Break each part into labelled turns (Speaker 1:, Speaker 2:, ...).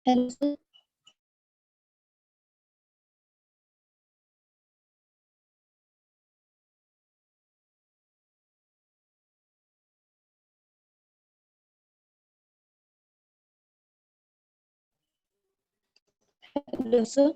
Speaker 1: Hello, sir. Hello, sir.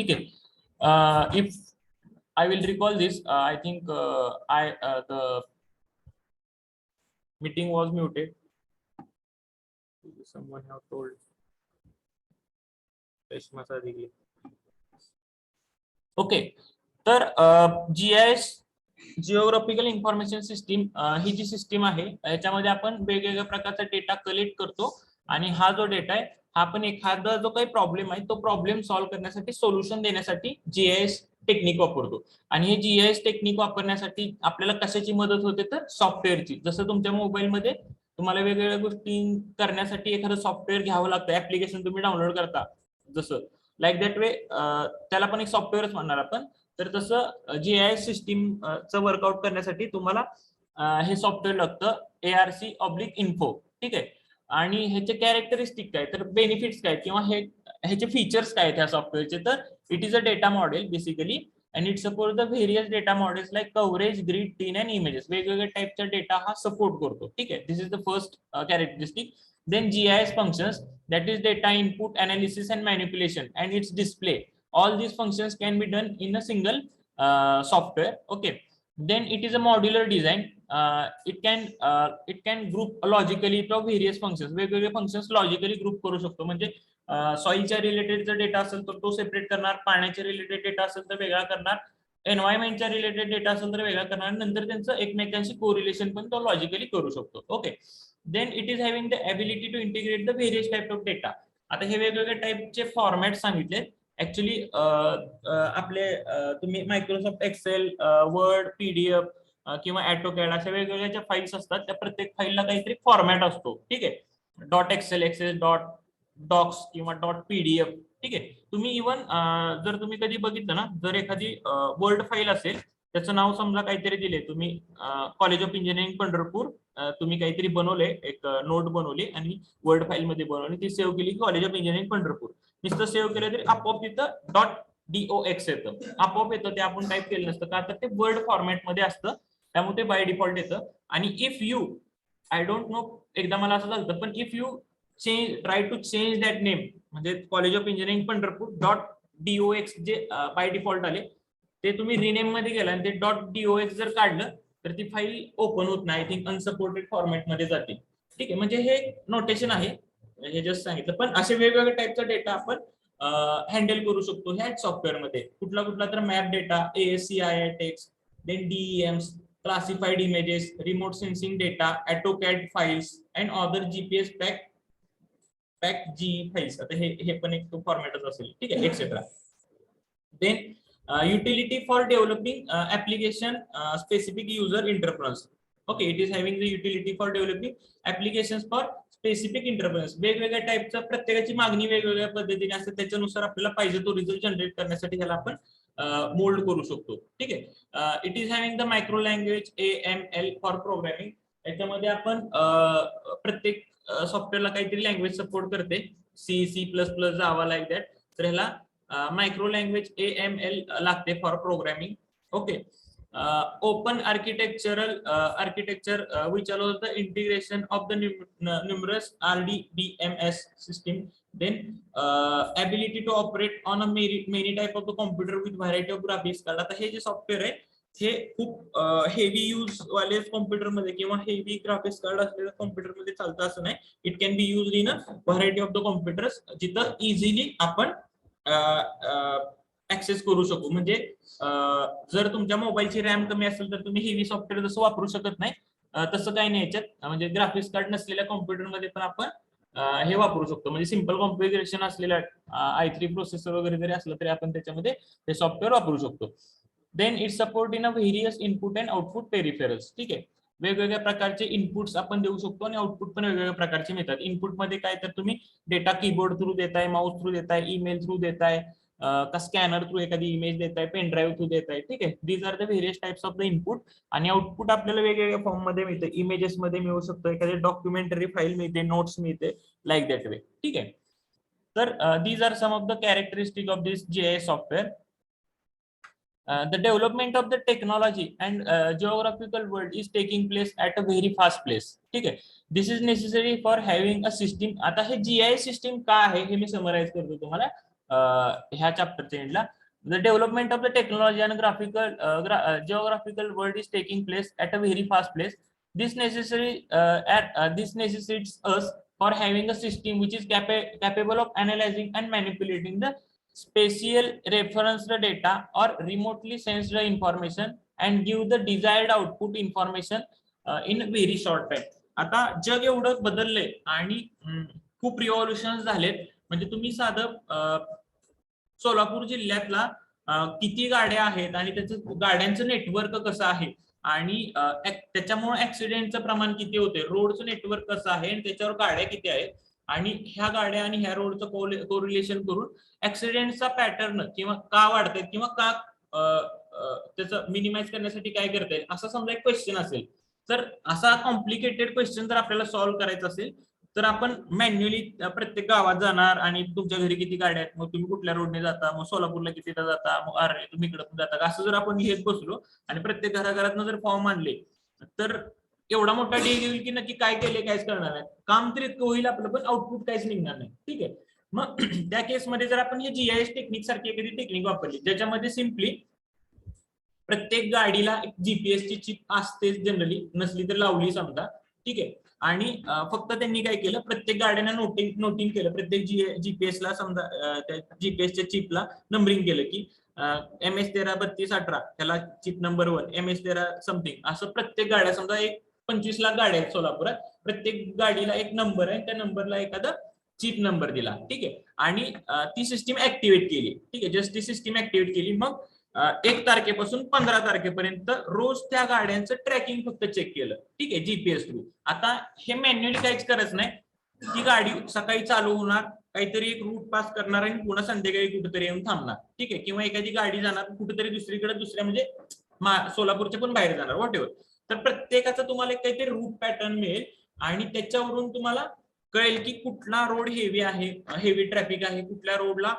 Speaker 1: ठीक आहे. If I will recall this, I think the meeting was muted. Someone have told. Okay, तर GIS geographical information system ही जी system आहे याच्यामध्ये आपण वेगवेगळ्या प्रकारचा डेटा कलेक्ट करतो आणि हा जो डेटा आहे हा आपण एखादा जो काही प्रॉब्लेम आहे तो प्रॉब्लेम सॉल्व्ह करण्यासाठी सोल्युशन देण्यासाठी GIS टेक्निक वापरतो. आणि हे GIS टेक्निक वापरण्यासाठी आपल्याला कशाची मदत होते तर सॉफ्टवेअरची. जसं तुमच्या मोबाईलमध्ये तुम्हाला वेगवेगळ्या गोष्टी करण्यासाठी एखादं सॉफ्टवेअर घ्यावं लागतं, ऍप्लिकेशन तुम्ही डाउनलोड करता, जसं लाईक दॅट वे त्याला पण एक सॉफ्टवेअरच म्हणणार आपण. तर तसं GIS सिस्टीमचं वर्कआउट करण्यासाठी तुम्हाला हे सॉफ्टवेअर लागतं ARC/Info. ठीक आहे. आणि ह्याचे कॅरेक्टरिस्टिक काय तर बेनिफिट्स काय किंवा ह्याचे फीचर्स काय त्या सॉफ्टवेअरचे तर it is a data model basically and it support the various data models like coverage, grid, TIN and images. वेगवेगळ्या टाईपचा डेटा हा सपोर्ट करतो. ठीक आहे. This is the first characteristic. Then GIS functions, that is data input, analysis and manipulation and its display. All these functions can be done in a single software. Okay. Then it is a modular design. It can group logically to various functions. वेगवेगळे functions logically group करू शकतो. म्हणजे सॉइलच्या related जर data असेल तर तो separate करणार, पाण्याच्या रिलेटेड डेटा असेल तर वेगळा करणार, एन्व्हायरमेंटच्या रिलेटेड डेटा असेल तर वेगळा करणार, नंतर त्यांचं एकमेकांशी कोरिलेशन पण तो लॉजिकली करू शकतो. Okay. Then it is having the ability to integrate the various type of data. आता हे वेगवेगळे टाइपचे फॉर्मॅट सांगितले. ऍक्च्युली आपले तुम्ही मायक्रोसॉफ्ट एक्सेल, वर्ड, PDF किंवा ऑटोकॅड अशा वेगवेगळ्या ज्या फाईल्स असतात त्या प्रत्येक फाईलला काहीतरी फॉर्मॅट असतो. ठीक आहे. .xl, .docs किंवा .pdf. ठीक आहे. तुम्ही इव्हन जर तुम्ही कधी बघितलं ना, जर एखादी वर्ड फाईल असेल त्याचं नाव समजा काहीतरी दिले तुम्ही, कॉलेज ऑफ इंजिनिअरिंग पंढरपूर, तुम्ही काहीतरी बनवले, एक नोट बनवली आणि वर्ड फाईल मध्ये बनवली, ती सेव्ह केली कॉलेज ऑफ इंजिनिअरिंग पंढरपूर. नुसतं सेव्ह केलं तरी आपोआप तिथं .dox येतं, आपोआप येतं. ते आपण टाईप केलं नसतं का तर ते वर्ड फॉर्मॅट मध्ये असतं, त्यामुळे ते बाय डिफॉल्ट येतं. आणि if you, I don't know, एकदा मला असं झालं पण if you try to change that name, म्हणजे college of engineering Pandharpur .dox जे बाय डिफॉल्ट आले ते तुम्ही रिनेम मध्ये गेला आणि ते .dox जर काढलं तर ती फाईल ओपन होत नाही. आय थिंक अनसपोर्टेड फॉर्मॅट मध्ये जाते. ठीक आहे. म्हणजे हे नोटेशन आहे, हे जस्ट सांगितलं. पण असे वेगवेगळ्या टाईपचा डेटा आपण हँडल करू शकतो ह्याच सॉफ्टवेअर मध्ये. कुठला तर map data, ASCII text, then DEMs, classified images, remote sensing data, AutoCAD files and other GPS pack जी फाईल्स. आता हे पण एक फॉर्मॅटच असेल. ठीक आहे, etcetera. Then utility for developing application specific user interface. Okay, it is having the utility for developing applications for specific interface. वेगवेगळ्या टाईपचा प्रत्येकाची मागणी वेगवेगळ्या पद्धतीने असते, त्याच्यानुसार आपल्याला पाहिजे तो रिझल्ट जनरेट करण्यासाठी ह्याला आपण मोल्ड करू शकतो. ठीक आहे. It is having the micro language AML for programming. याच्यामध्ये आपण प्रत्येक सॉफ्टवेअरला काहीतरी लँग्वेज सपोर्ट करते, C++, जावा, लाईक दॅट. तर ह्याला मायक्रो लँग्वेज AML लागते for programming. Okay. Open architecture which allows the integration of the numerous RDBMS system. Then ability to operate on a many type of the computer with variety of graphics card. आता हे जे software आहे हे खूप heavy use वाले computer मध्ये किंवा heavy graphics card असलेल्या कॉम्प्युटर मध्ये चालतं असं नाही. It can be use in a variety of the computers, जिथं इझिली आपण ऍक्सेस करू शकू. म्हणजे जर तुमच्या मोबाईलची रॅम कमी असेल तर तुम्ही हेवी सॉफ्टवेअर जसं वापरू शकत नाही, तसं काही नाही याच्यात. म्हणजे ग्राफिक्स कार्ड नसलेल्या कॉम्प्युटरमध्ये पण आपण हे वापरू शकतो. म्हणजे सिंपल कॉन्फिगरेशन असलेल्या i3 प्रोसेसर वगैरे जरी असलं तरी आपण त्याच्यामध्ये हे सॉफ्टवेअर वापरू शकतो. Then it support in a various input and output peripherals. ठीक आहे. वेगवेगळ्या प्रकारचे इनपुट्स आपण देऊ शकतो आणि आउटपुट पण वेगवेगळ्या प्रकारचे मिळतात. इनपुट मध्ये काय तर तुम्ही डेटा कीबोर्ड थ्रू देताय, माऊस थ्रू देताय, ईमेल थ्रू देताय, का स्कॅनर थ्रू एखादी इमेज देताय, पेन ड्राईव्ह थ्रू देताय. ठीक आहे. These are the various types of the input. आणि आउटपुट आपल्याला वेगवेगळ्या फॉर्म मध्ये मिळते, इमेजेस मध्ये मिळू शकतो, एखादी डॉक्युमेंटरी फाईल मिळते, नोट्स मिळते, लाईक दॅट वे. ठीक आहे. तर these are some of the characteristic of this GIS software. The development of the technology and geographical world is taking place at a very fast pace. ठीक आहे. This is necessary for having a system. आता हे GIS system का आहे हे मी summarise करतो तुम्हाला. ह्या चॅप्टरच्या एंडला. The development of the technology and graphical geographical world is taking place at a very fast pace. This this necessitates us for having a system which is capable of analyzing and manipulating the spatial referenced data or remotely sensed information and give the desired output information in a very short time. आता जग एवढं बदललंय आणि खूप revolution झालेत. म्हणजे तुम्ही साधं सोलापूर जिल्ह्यातला किती गाड्या आहेत आणि त्याचं गाड्यांचं नेटवर्क कसं आहे आणि त्याच्यामुळे ऍक्सिडेंटचं प्रमाण किती होते, रोडचं नेटवर्क कसं आहे आणि त्याच्यावर गाड्या किती आहेत आणि ह्या गाड्या आणि ह्या रोडचं कोरिलेशन करून ऍक्सिडेंटचा पॅटर्न किंवा का वाढतात किंवा का त्याचं मिनिमाइज करण्यासाठी काय करता येईल, असा समजा एक क्वेश्चन असेल. तर असा कॉम्प्लिकेटेड क्वेश्चन जर आपल्याला सॉल्व्ह करायचा असेल तर आपण मॅन्युअली प्रत्येक गावात जाणार आणि तुमच्या घरी किती गाड्या आहेत, मग तुम्ही कुठल्या रोडने जाता, मग सोलापूरला किती जाता, मग अरे तुम्ही इकडे जाता, असं जर आपण लिहित बसलो आणि प्रत्येक घराघरातनं जर फॉर्म आणले तर एवढा मोठा डे येईल की नक्की काय केले काहीच करणार नाही. काम तर इतकं होईल आपलं पण आउटपुट काहीच निघणार नाही. ठीक आहे. मग त्या केसमध्ये जर आपण हे GIS टेक्निक सारखी एखादी टेक्निक वापरली ज्याच्यामध्ये सिम्पली प्रत्येक गाडीला एक GPS ची चिप असते, जनरली नसली तर लावली समजा. ठीक आहे. आणि फक्त त्यांनी काय केलं, प्रत्येक गाड्यांना नोटिंग केलं, प्रत्येक GPS ला समजा GPSच्या चिपला नंबरिंग केलं की MS133218 त्याला चिप नंबर 1, MS13 समथिंग, असं प्रत्येक गाड्या समजा एक 25 लाख गाड्या आहेत सोलापुरात, प्रत्येक गाडीला एक नंबर आहे, त्या नंबरला एखादा चिप नंबर दिला. ठीक आहे. आणि ती सिस्टीम ऍक्टिव्हेट केली. ठीक आहे. जस्ट ती सिस्टीम ऍक्टिव्हेट केली. मग 1 तारखेपासून 15 तारखेपर्यंत रोज त्या गाड्यांचं ट्रॅकिंग फक्त चेक केलं. ठीक आहे. GPS through. आता हे मॅन्युअली काहीच करायचं नाही. ती गाडी सकाळी चालू होणार, काहीतरी एक रूट पास करणार आणि पुन्हा संध्याकाळी कुठेतरी येऊन थांबणार. ठीक आहे. किंवा एखादी गाडी जाणार कुठेतरी दुसरीकडे, दुसऱ्या म्हणजे सोलापूरच्या पण बाहेर जाणार, व्हॉट एव्हर. तर प्रत्येकाचा तुम्हाला एक काहीतरी रूट पॅटर्न मिळेल आणि त्याच्यावरून तुम्हाला कळेल की कुठला रोड हेवी आहे, हेवी ट्रॅफिक आहे, कुठल्या रोडला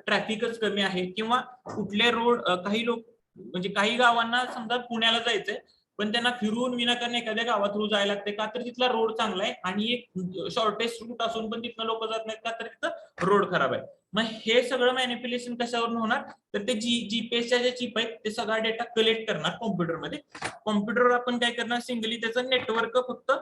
Speaker 1: ट्रॅफिकच कमी आहे, किंवा कुठले रोड, काही लोक म्हणजे काही गावांना समजा पुण्याला जायचंय पण त्यांना फिरून विनाकारण एखाद्या गावात थ्रू जायला लागते का तर तिथला रोड चांगला आहे आणि एक शॉर्टेस्ट रूट असून पण तिथनं लोक जात नाहीत का तर तिथं रोड खराब आहे. मग हे सगळं मॅनिप्युलेशन कशावरून होणार तर ते GPSच्या जे चिप आहेत ते सगळा डेटा कलेक्ट करणार कॉम्प्युटरमध्ये. कॉम्प्युटरवर आपण काय करणार, सिंगली त्याचं नेटवर्क फक्त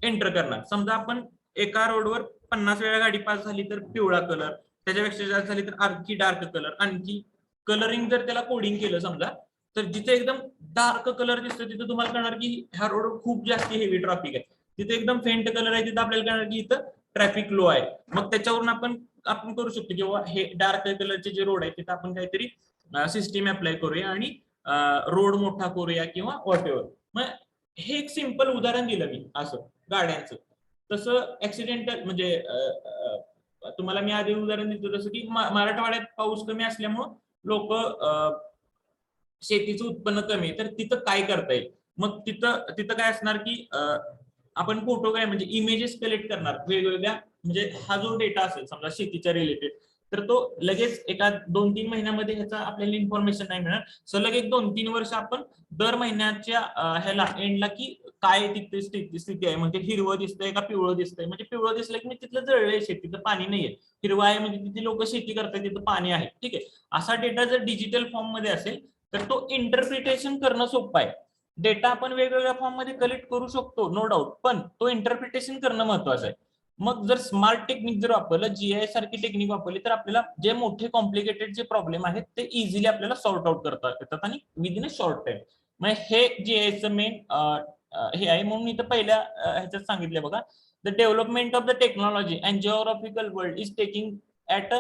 Speaker 1: एंटर करणार. समजा आपण एका रोडवर 50 वेळा गाडी पास झाली तर पिवळा कलर, त्याच्यापेक्षा जास्त झाली तर आणखी डार्क कलर, आणखी कलरिंग जर त्याला कोडिंग केलं समजा तर जिथे एकदम डार्क कलर दिसतो तिथे तुम्हाला कळणार की ह्या रोड खूप जास्त हेवी ट्रॅफिक आहे, जिथे एकदम फेंट कलर आहे तिथे आपल्याला कळणार की इथं ट्रॅफिक लो आहे. मग त्याच्यावरून आपण करू शकतो किंवा हे डार्क कलरचे जे रोड आहे तिथे आपण काहीतरी सिस्टीम अप्लाय करूया आणि रोड मोठा करूया किंवा व्हॉट एव्हर. मग हे एक सिंपल उदाहरण दिलं मी असं गाड्यांचं. तसं ऍक्सिडेंटल म्हणजे तुम्हाला मी आधी उदाहरण देतो जसं की मराठवाड्यात पाऊस कमी असल्यामुळं लोक शेतीचं उत्पन्न कमी आहे तर तिथं काय करता येईल. मग तिथं काय असणार की आपण फोटो काय म्हणजे इमेजेस कलेक्ट करणार वेगवेगळ्या, म्हणजे हा जो डेटा असेल समजा शेतीच्या रिलेटेड तर तो लगेच एका 2-3 महिन्यामध्ये ह्याचा आपल्याला इन्फॉर्मेशन नाही मिळणार. सलग एक 2-3 वर्ष आपण दर महिन्याच्या ह्याला एंडला की काय तिथे स्थिती आहे, म्हणजे हिरवं दिसतंय का पिवळं दिसतंय, म्हणजे पिवळं दिसलं की तिथलं जळलंय शेतीचं पाणी नाहीये, हिरवं आहे म्हणजे तिथे लोक शेती करतात तिथं पाणी आहे. ठीक आहे. असा डेटा जर डिजिटल फॉर्म मध्ये असेल तर तो इंटरप्रिटेशन करणं सोपं आहे. डेटा आपण वेगवेगळ्या फॉर्म मध्ये कलेक्ट करू शकतो नो डाऊट, पण तो इंटरप्रिटेशन करणं महत्वाचं आहे. मग जर स्मार्ट टेक्निक जर वापरलं, GIS सारखी टेक्निक वापरली तर आपल्याला जे मोठे कॉम्प्लिकेटेड जे प्रॉब्लेम आहेत ते इझिली आपल्याला सॉर्ट आउट करता येतात आणि विदिन अ शॉर्ट टाइम. मग हे GIS मेन हे आहे. म्हणून इथं पहिल्या ह्याच्यात सांगितलं बघा, the development of the technology and geographical world is taking at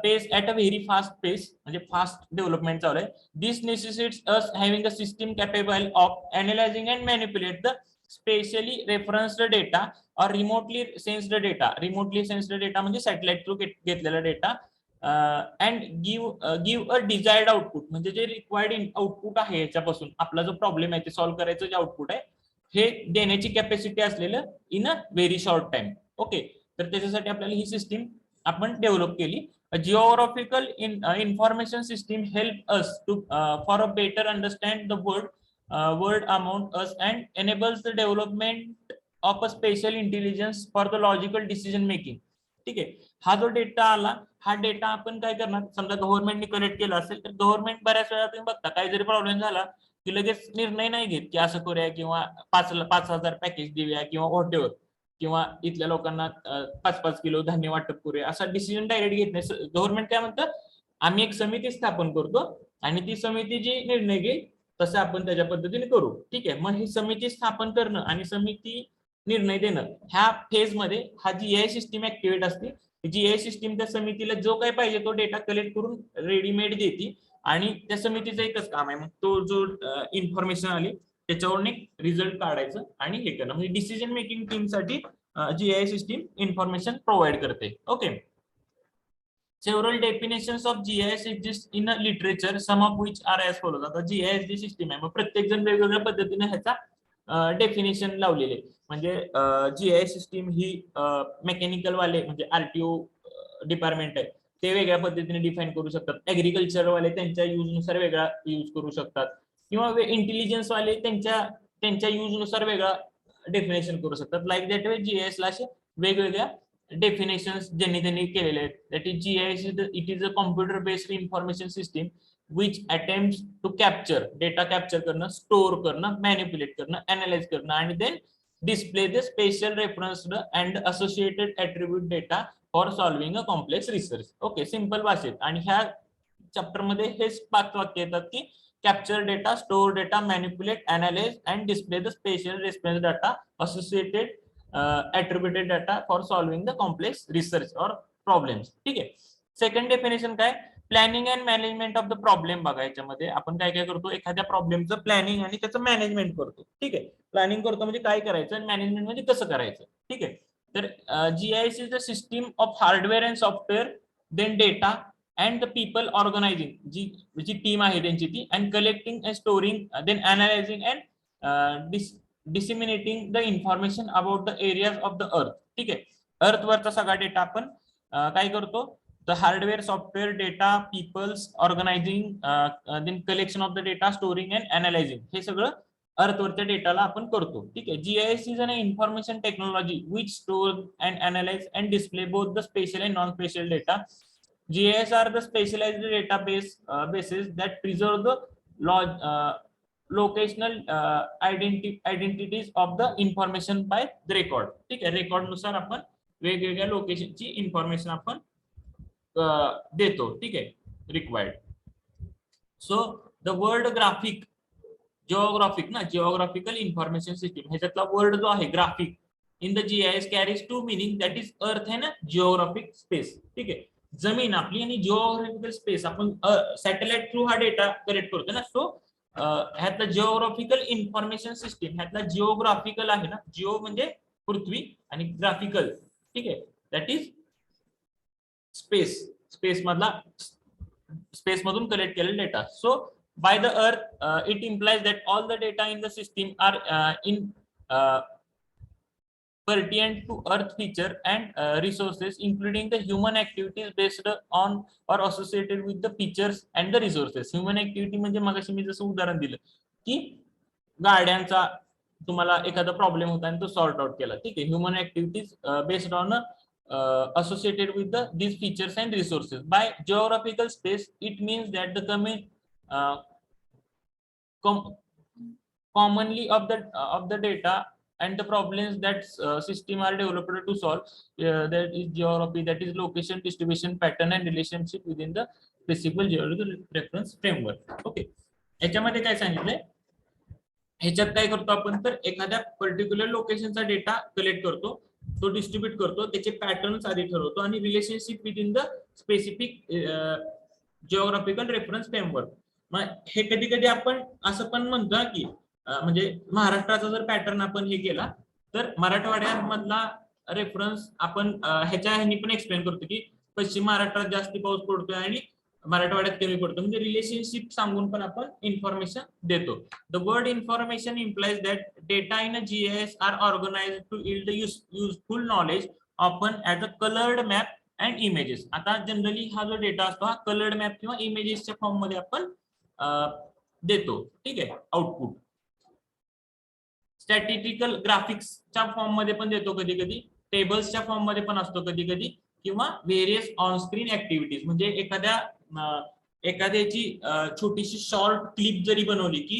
Speaker 1: pace at a very fast pace, म्हणजे फास्ट डेव्हलपमेंट चालू आहे. This necessitates us having a system capable of analysing and manipulate the spatially referenced data or remotely sensed data. Remotely sensed data म्हणजे satellite through घेतलेला data and give a desired output, म्हणजे जे required output आहे याच्यापासून आपला जो problem आहे ते सॉल्व्ह करायचं जे आउटपुट आहे हे देण्याची कॅपॅसिटी असलेलं in a very short time. Okay. तर त्याच्यासाठी आपल्याला ही सिस्टीम आपण डेव्हलप केली. A geographical information system help us to for a better understand the world around us and enables the development of a spatial intelligence for the logical decision making. ठीक आहे. हा जो data आला, हा data आपण काय करणार, समजा गव्हर्नमेंटने कलेक्ट केला असेल तर गव्हर्नमेंट बऱ्याच वेळा तुम्ही बघता काही जरी प्रॉब्लेम झाला की लगेच निर्णय नाही घेत की असं करूया किंवा 5,000 पॅकेज देऊया किंवा व्हॉटेवर, किंवा इथल्या लोकांना 5-5 किलो धान्य वाटप करूया, असा डिसिजन डायरेक्ट घेत नाही. गव्हर्नमेंट काय म्हणतं, आम्ही एक समिती स्थापन करतो आणि ती समिती जी निर्णय घेईल तसं आपण त्याच्या पद्धतीने करू. ठीक आहे. मग ही समिती स्थापन करणं आणि समिती निर्णय देणं ह्या फेज मध्ये हा जीआय सिस्टीम ऍक्टिव्हेट असते. जीआय सिस्टीम त्या समितीला जो काही पाहिजे तो डेटा कलेक्ट करून रेडीमेड देते आणि त्या समितीचं एकच काम आहे, मग तो जो इन्फॉर्मेशन आली त्याच्यावरून एक रिझल्ट काढायचं आणि हे करणं. म्हणजे डिसिजन मेकिंग टीम साठी जीआय सिस्टीम इन्फॉर्मेशन प्रोव्हाइड करते. Okay. Several definitions of GIS exist in a literature, some of which are as follows. आता GIS जी सिस्टीम आहे, मग प्रत्येक जण वेगवेगळ्या पद्धतीने ह्याचा डेफिनेशन लावलेले. म्हणजे जीआयएस सिस्टीम ही मेकॅनिकल वाले म्हणजे आरटीओ डिपार्टमेंट आहे ते वेगळ्या पद्धतीने डिफाईन करू शकतात. ऍग्रिकल्चर वाले त्यांच्या यूज नुसार वेगळा यूज करू शकतात किंवा इंटेलिजन्स वाले त्यांच्या यूज नुसार वेगळा डेफिनेशन करू शकतात. लाईक दॅट वे जीआयएस ला असे वेगवेगळ्या डेफिनेशन्स ज्यांनी त्यांनी केलेले आहेत. That is GIS it is a computer based information system which attempts to capture data, capture करणं, स्टोअर करणं, मॅनिप्युलेट करणं, अनालाइज करणं आणि then display the spatial referenced and associated attribute data for solving a complex research. Okay, simple भाषेत. आणि ह्या chapter मध्ये हेच 5 वाक्य येतात की capture data, store data, manipulate, analyse and display the special reference data, associated attributed data for solving the complex research or problems. ठीक आहे. सेकंड डेफिनेशन काय, planning and management of the problem. बघा याच्यामध्ये आपण काय काय करतो, एखाद्या प्रॉब्लेमचं प्लॅनिंग आणि त्याचं मॅनेजमेंट करतो. ठीक आहे. प्लॅनिंग करतो म्हणजे काय करायचं आणि मॅनेजमेंट म्हणजे कसं करायचं. ठीक आहे. तर GIS is the system of hardware and software, then data and the people organising, जी टीम आहे त्यांची ती, and collecting and storing, then analysing and disseminating the information about the areas of the earth. ठीक आहे. अर्थवरचा सगळा data आपण काय करतो, the hardware, software, data, peoples, organising, then collection of the data, storing and analysing, हे सगळं अर्थवरच्या डेटाला आपण करतो. ठीक आहे. GIS is an information technology which store and analyse and display both the spatial and non spatial data. GIS are the specialized bases that preserve the locational identities of the information by the record. ठीक आहे. Record नुसार आपण वेगवेगळ्या लोकेशनची information आपण देतो. ठीक आहे. Required. So the word graphic, geographic ना, जिओग्राफिकल इन्फॉर्मेशन सिस्टीम, ह्याच्यातला वर्ड जो आहे graphic in the GIS carries 2 meaning. That is earth आहे ना, जिओग्राफिक स्पेस. ठीक आहे. जमीन आपली आणि जिओग्राफिकल स्पेस, आपण सॅटेलाइट थ्रू हा डेटा कलेक्ट करतो ना. सो ह्यातला जिओग्राफिकल इन्फॉर्मेशन सिस्टीम, ह्यातला जिओग्राफिकल आहे ना, जिओ म्हणजे पृथ्वी आणि ग्राफिकल, ठीक आहे, दॅट इज स्पेस. स्पेस मधला, स्पेस मधून कलेक्ट केलेला data. So by the earth, it implies that all the data in the system are pertinent to earth feature and resources, including the human activities based on or associated with the features and the resources. Human activity म्हणजे मगाशी मी जसं उदाहरण दिलं की गाड्यांचा तुम्हाला एखादा problem होता आणि तो सॉर्ट आउट केला. ठीक आहे. Human activities based on associated with these features and resources. By geographical space, it means that the commonly of the data and the problems that system are developed to solve, that is geography, that is location, distribution, pattern and relationship within the principal geographical reference framework. Okay. याच्यामध्ये काय सांगितलंय, ह्याच्यात काय करतो आपण, तर एखाद्या particular लोकेशनचा data collect करतो, तो डिस्ट्रीब्यूट करतो, त्याचे पॅटर्न्स आधी ठरवतो आणि relationship with in the specific geographical reference framework. मग हे कधी कधी आपण असं पण म्हणतो की म्हणजे महाराष्ट्राचा जर पॅटर्न आपण हे केला तर मराठवाड्यामधला रेफरन्स आपण ह्याच्या ह्यानी पण एक्सप्लेन करतो की पश्चिम महाराष्ट्रात जास्त पाऊस पडतोय आणि मराठवाड्यात कमी पडतो. म्हणजे रिलेशनशिप सांगून पण आपण इन्फॉर्मेशन देतो. The word information implies that data in a GIS are organised to yield useful knowledge often as a coloured map and images. आता जनरली हा जो डेटा असतो हा कलर्ड मॅप किंवा इमेजेसच्या फॉर्म मध्ये आपण देतो. ठीक आहे. आउटपुट स्टॅटिस्टिकल ग्राफिक्सच्या फॉर्म मध्ये पण देतो, कधी कधी टेबल्सच्या फॉर्म मध्ये पण असतो, कधी कधी किंवा व्हेरियस ऑन स्क्रीन ऍक्टिव्हिटीज, म्हणजे एखाद्याची छोटीशी शॉर्ट क्लिप जरी बनवली की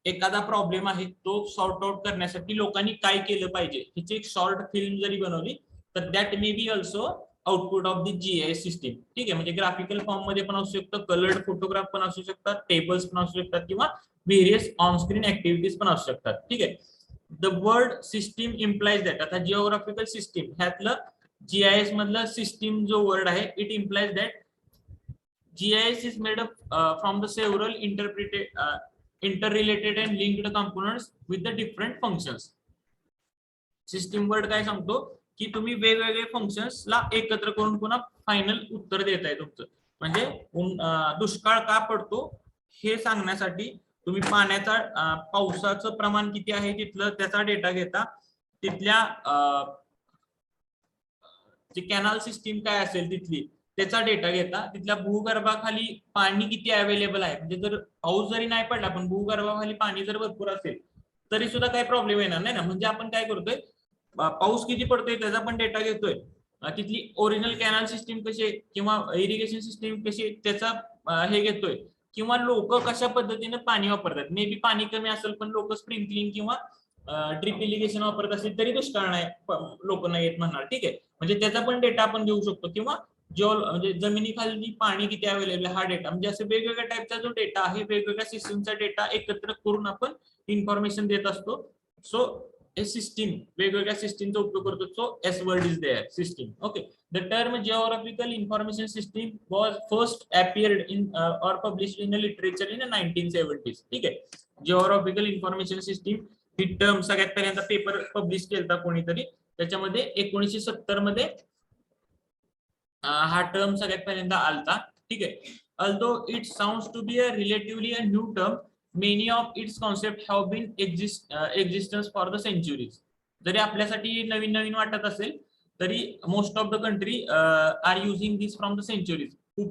Speaker 1: एखादा प्रॉब्लेम आहे तो सॉर्ट आउट करण्यासाठी लोकांनी काय केलं पाहिजे हिची एक शॉर्ट फिल्म जरी बनवली तर that may be also output of the GIS system. ठीक आहे, म्हणजे ग्राफिकल फॉर्म मध्ये पण असू शकतं, कलर्ड फोटोग्राफ पण असू शकतात, टेबल्स पण असू शकतात किंवा व्हेरियस ऑन स्क्रीन ऍक्टिव्हिटीज पण असू शकतात. ठीक आहे, the word system implies that, आता जिओग्राफिकल सिस्टीम ह्यातलं जीआयएस मधलं सिस्टीम जो वर्ड आहे it implies that GIS is made up from the several interrelated and linked components with the different functions. System word काय सांगतो की तुम्ही वेगवेगळे फंक्शन्स ला एकत्र करून पुन्हा फायनल उत्तर देताय तुमचं. म्हणजे दुष्काळ का पडतो हे सांगण्यासाठी तुम्ही पावसाचं प्रमाण किती आहे तिथलं त्याचा डेटा घेता, तिथल्या जी कॅनल सिस्टीम काय असेल तिथली त्याचा डेटा घेता, तिथल्या भूगर्भाखाली पाणी किती अवेलेबल आहे, म्हणजे जर पाऊस जरी नाही पडला पण भूगर्भाखाली पाणी जर भरपूर असेल तरी सुद्धा काही प्रॉब्लेम येणार नाही ना. म्हणजे आपण काय करतोय, पाऊस किती पडतोय त्याचा पण डेटा घेतोय, तिथली ओरिजिनल कॅनल सिस्टीम कशी किंवा इरिगेशन सिस्टीम कशी त्याचा हे घेतोय, किंवा लोक कशा पद्धतीने पाणी वापरतात. मे बी पाणी कमी असेल पण लोक स्प्रिंकलिंग किंवा ड्रिप इरिगेशन वापरत असेल तरी दुष्काळ नाही लोक नाही येत म्हणणार. ठीक आहे, म्हणजे त्याचा पण डेटा आपण घेऊ शकतो, किंवा म्हणजे जमिनीखाली पाणी किती अवेलेबल हा डेटा, म्हणजे असे वेगवेगळ्या टाईपचा जो डेटा आहे वेगवेगळ्या सिस्टीमचा डेटा एकत्र करून आपण इन्फॉर्मेशन देत असतो. सो ए सिस्टीम वेगवेगळ्या सिस्टीमचा उपयोग करतो. So S word is there system. Okay, the term geographical information system was first appeared in or published in literature in 1970s. ठीक आहे, जिओग्राफिकल इन्फॉर्मेशन सिस्टीम ही टर्म सगळ्यात पहिल्यांदा पेपर पब्लिश केलता कोणीतरी, त्याच्यामध्ये 1970 मध्ये हा टर्म सगळ्यात पहिल्यांदा आलता. ठीक आहे, although it sounds to be a relatively a new term, many of its concepts have been existence for the centuries. जरी आपल्यासाठी नवीन नवीन वाटत असेल तरी most of the country are using this from the centuries. खूप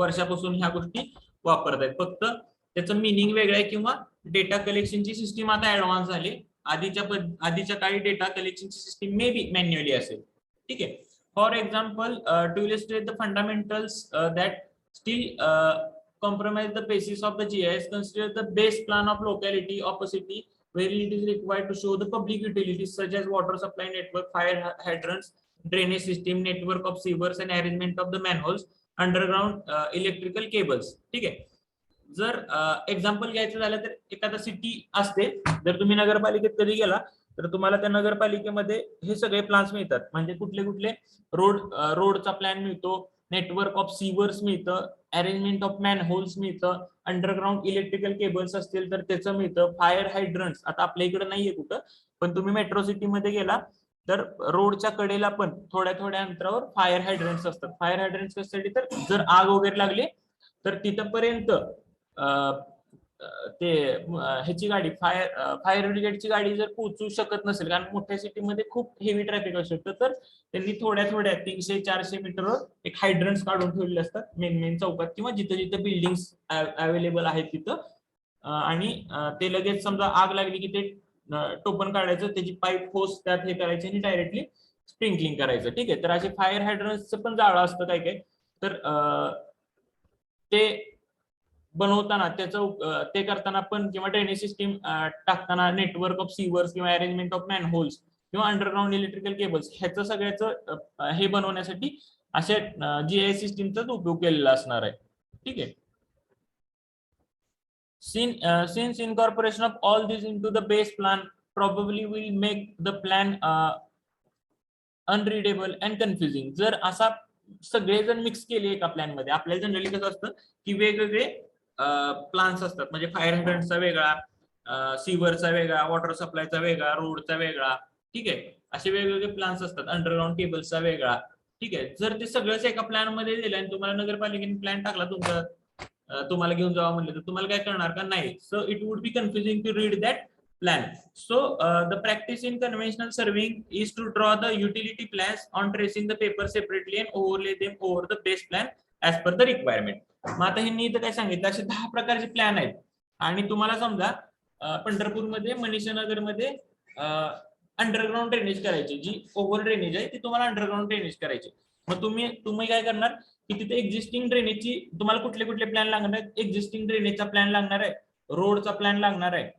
Speaker 1: वर्षापासून ह्या गोष्टी वापरत आहेत, फक्त त्याचं मिनिंग वेगळं आहे किंवा डेटा कलेक्शनची सिस्टीम आता ऍडव्हान्स झाली. आधीच्या काळी डेटा कलेक्शनची सिस्टीम मे बी मॅन्युअली असेल. ठीक आहे, for example, to illustrate the fundamentals that still compromise the basis of the GIS, consider the base plan of locality opacity, where it is required to show the public utilities such as water supply network, fire hydrants, drainage system, network of sewers and arrangement of the manholes, underground electrical cables. ठीक आहे, जर example घ्यायचं झालं तर एखादा city असते, जर तुम्ही नगरपालिकेत कधी गेला तर तुम्हाला त्या नगरपालिकेमध्ये हे सगळे प्लान्स मिळतात. म्हणजे कुठले कुठले रोडचा प्लॅन मिळतो, नेटवर्क ऑफ सीवर्स मिळतं, अरेंजमेंट ऑफ मॅनहोल्स मिळतं, अंडरग्राउंड इलेक्ट्रिकल केबल्स असतील तर त्याचं मिळतं, फायर हायड्रंट्स आता आपल्या इकडे नाहीये कुठं, पण तुम्ही मेट्रो सिटी मध्ये गेला तर रोडच्या कडेला पण थोड्या थोड्या अंतरावर फायर हायड्रंट्स असतात. फायर हायड्रंट्स कशासाठी, तर जर आग वगैरे लागली तर तिथपर्यंत ते ह्याची गाडी फायर ब्रिगेडची गाडी जर पोहोचू शकत नसेल, कारण मोठ्या सिटीमध्ये खूप हेवी ट्रॅफिक असू शकतं, तर त्यांनी थोड्या थोड्या 300-400 मीटरवर एक हायड्रंट्स काढून ठेवलेले असतात मेन चौकात किंवा जिथं जिथं बिल्डिंग्स अवेलेबल आहेत तिथं. आणि ते लगेच समजा आग लागली की ते टोपण काढायचं, त्याची पाईप फोर्स त्यात हे करायचे आणि डायरेक्टली स्प्रिंकलिंग करायचं. ठीक आहे, तर असे फायर हायड्रंट्सचं पण जाळं असतं काय काय, तर ते बनवताना त्याचं ते करताना पण किंवा ड्रेनेज सिस्टीम टाकताना नेटवर्क ऑफ सीवर्स किंवा अरेंजमेंट ऑफ मॅनहोल्स किंवा अंडरग्राउंड इलेक्ट्रिकल केबल्स ह्याचं सगळ्याचं हे बनवण्यासाठी अशा जीआयएस सिस्टीमचाच उपयोग केलेला असणार आहे. ठीक आहे, since incorporation of all this into the base plan probably will make the plan unreadable and confusing. जर असा सगळेजण मिक्स केले एका प्लॅन मध्ये, आपल्याला जनरली कसं असतं की वेगवेगळे प्लान्स असतात, म्हणजे फायर हायड्रंटचा वेगळा, सीवरचा वेगळा, वॉटर सप्लायचा वेगळा, रोडचा वेगळा. ठीक आहे, असे वेगवेगळे प्लान्स असतात, अंडरग्राउंड केबल्सचा वेगळा. ठीक आहे, जर ते सगळंच एका प्लॅन मध्ये दिलं आणि तुम्हाला नगरपालिकेने प्लॅन टाकला तुमचा, तुम्हाला घेऊन जावं म्हणलं तर तुम्हाला काय करणार का नाही. So it would be confusing to read that plan. So the practice in conventional surveying is to draw the utility plans on tracing the paper separately and overlay them over the base plan as per the requirement. मग आता ह्यांनी इथं काय सांगितलं, असे 10 प्रकारचे plan आहेत आणि तुम्हाला समजा पंढरपूरमध्ये, मनीषानगरमध्ये अंडरग्राउंड ड्रेनेज करायची, जी ओव्हर ड्रेनेज आहे ती तुम्हाला अंडरग्राउंड ड्रेनेज करायची. मग तुम्ही काय करणार की तिथे एक्झिस्टिंग ड्रेनेजची तुम्हाला कुठले कुठले प्लॅन लागणार आहेत, एक्झिस्टिंग ड्रेनेजचा प्लॅन लागणार आहे, रोडचा प्लॅन लागणार आहे,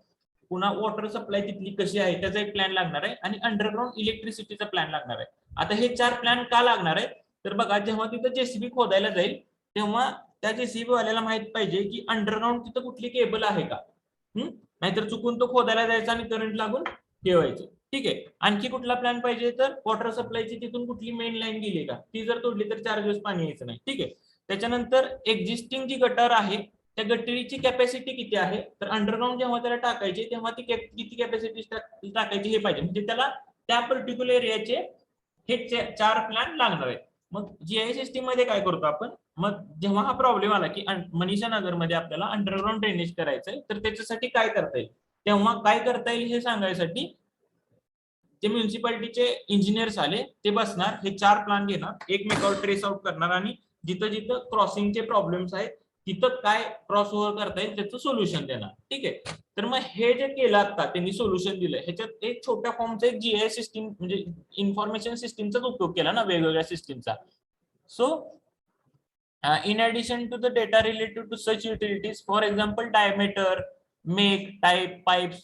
Speaker 1: पुन्हा वॉटर सप्लाय तिथली कशी आहे त्याचा एक प्लॅन लागणार आहे, आणि अंडरग्राउंड इलेक्ट्रिसिटीचा प्लॅन लागणार आहे. आता हे 4 प्लॅन का लागणार आहे, तर बघा जेव्हा तिथं जेसीबी खोदायला जाईल तेव्हा त्या जेसीबी वाल्याला माहित पाहिजे की अंडरग्राउंड तिथं कुठली केबल आहे का. नाहीतर चुकून तो खोदायला जायचा आणि करंट लागून ठेवायचं. ठीक आहे. आणखी कुठला प्लॅन पाहिजे, तर वॉटर सप्लायची तिथून कुठली मेन लाईन गेली का, ती जर तोडली तर 4 दिवस पाणी यायचं नाही. ठीक आहे. त्याच्यानंतर एक्झिस्टिंग जी गटर आहे त्या गटरीची कॅपॅसिटी किती आहे, तर अंडरग्राउंड जेव्हा त्याला टाकायची तेव्हा ती किती कॅपॅसिटी टाकायची हे पाहिजे, म्हणजे त्याला त्या पर्टिक्युलर एरियाचे हे 4 प्लॅन लागणार आहेत. मग जीआय सिस्टीम मध्ये काय करतो आपण, मग जेव्हा हा प्रॉब्लेम आला की मनीषा नगर मध्ये आपल्याला अंडरग्राउंड ड्रेनेज करायचंय, तर त्याच्यासाठी काय करता येईल, तेव्हा काय करता येईल हे सांगायसाठी जे म्युन्सिपालिटीचे इंजिनियर्स आले ते बसणार, हे 4 प्लॅन घेणार, एकमेकावर ट्रेस आउट करणार आणि जिथं जिथं क्रॉसिंगचे प्रॉब्लेम्स आहेत तिथं काय क्रॉस ओव्हर करता येईल त्याचं सोल्युशन देणार. ठीक आहे. तर मग हे जे केलं आता त्यांनी सोल्युशन दिलं, ह्याच्यात एक छोट्या फॉर्मचा एक जीआय सिस्टीम म्हणजे इन्फॉर्मेशन सिस्टीमचाच उपयोग केला ना, वेगवेगळ्या सिस्टीमचा. So in addition to the data related to such utilities, for example diameter, make, type, pipes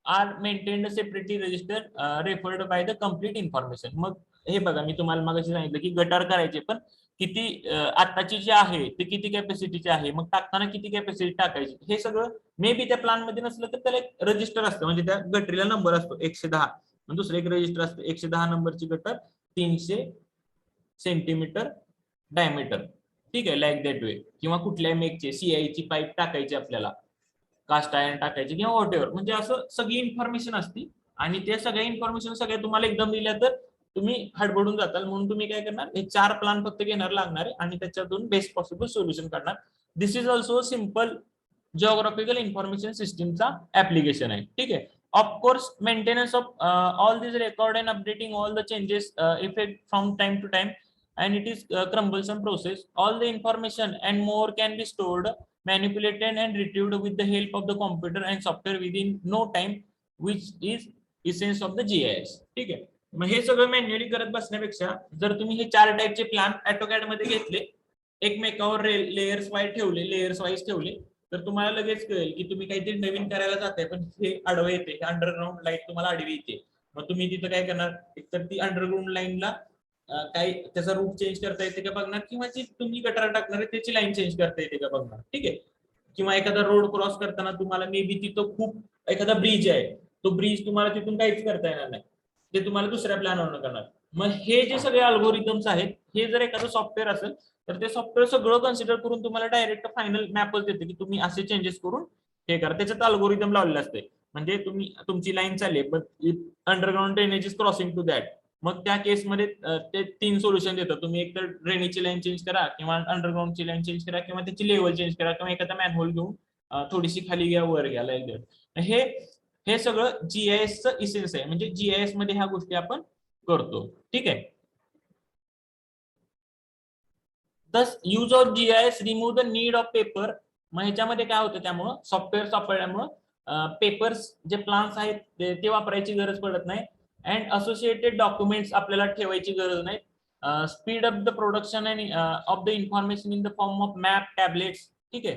Speaker 1: are maintained separately registered referred by the complete information. मग हे बघा मी तुम्हाला मगाशी सांगितलं की गटार करायचे, पण किती आताची जी आहे ते किती कॅपॅसिटीचे आहे, मग टाकताना किती कॅपॅसिटी टाकायची, हे सगळं मे बी त्या प्लॅन मध्ये नसलं तर त्याला एक रजिस्टर असतं, म्हणजे त्या गटरीला नंबर असतो 110, दुसरं एक रजिस्टर असतं 110 नंबरची गटर 300 सेंटीमीटर डायमीटर. ठीक आहे, लाईक दॅट वे. किंवा कुठल्या मेकचे सीआयची पाईप टाकायची आपल्याला, कास्ट आयर्न टाकायची किंवा व्हॉटएव्हर, म्हणजे असं सगळी इन्फॉर्मेशन असती. आणि त्या सगळ्या इन्फॉर्मेशन सगळ्या तुम्हाला एकदम दिल्या तर तुम्ही हडबडून जाताल, म्हणून तुम्ही काय करणार, हे 4 प्लॅन फक्त घेणार लागणार आहे आणि त्याच्यातून बेस्ट पॉसिबल सोल्युशन करणार. This is also simple geographical information सिस्टीमचा ऍप्लिकेशन आहे. ठीक आहे. Of course maintenance of all this record and updating all the changes effect from time to time, and it is a cumbersome process. All the information and more can be stored, manipulated and retrieved with the help of the computer and software within no time, which is essence of the GIS. ठीक आहे. मग हे सगळं manually करत बसण्यापेक्षा जर तुम्ही हे 4 टाईपचे प्लॅन ऑटोकॅड मध्ये घेतले, एकमेकावर लेयर्स वाईज ठेवले, तर तुम्हाला लगेच कळेल की तुम्ही काहीतरी नवीन करायला जाताय पण हे आडवं येते, अंडरग्राउंड लाईन तुम्हाला आडवी येते. मग तुम्ही तिथं काय करणार, एकतर ती अंडरग्राउंड लाईनला काही त्याचा रूट चेंज करता येते का बघणार, किंवा जी तुम्ही गटार टाकणार आहे त्याची लाईन चेंज करता येते का बघणार. ठीक आहे. किंवा एखादा रोड क्रॉस करताना तुम्हाला मे बी तिथं खूप एखादा ब्रिज आहे, तो ब्रिज तुम्हाला तिथून काहीच करता येणार नाही, ते तुम्हाला दुसऱ्या प्लॅनवर करणार. मग हे जे सगळे अल्गोरिथम्स आहेत, हे जर एखादं सॉफ्टवेअर असेल तर ते सॉफ्टवेअर सगळं कन्सिडर करून तुम्हाला डायरेक्ट फायनल मॅपच देते की तुम्ही असे चेंजेस करून हे करा. त्याच्यात अल्गोरिथम लावलेलं असते, म्हणजे तुमची लाईन चालली पण underground drainage is crossing to that, मग त्या केसमध्ये ते 3 सोल्युशन देतात. तुम्ही एकतर ड्रेनेजची लाईन चेंज करा, किंवा अंडरग्राउंडची लाईन चेंज करा, किंवा त्याची लेवल चेंज करा, किंवा एखादा मॅनहोल घेऊन थोडीशी खाली घ्या वर घ्या, लाईक दॅट. हे सगळं जीआयएसचं इसेन्स आहे, म्हणजे जीआयएस मध्ये ह्या गोष्टी आपण करतो. ठीक आहे. दस use of GIS remove the need of paper. मग ह्याच्यामध्ये काय होतं, त्यामुळं सॉफ्टवेअर सापडल्यामुळं पेपर्स जे प्लान्स आहेत ते वापरायची गरज पडत नाही, अँड असोसिएटेड डॉक्युमेंट्स आपल्याला ठेवायची गरज नाही. Speed up the production and of the information in the form of map, tablets. ठीक आहे.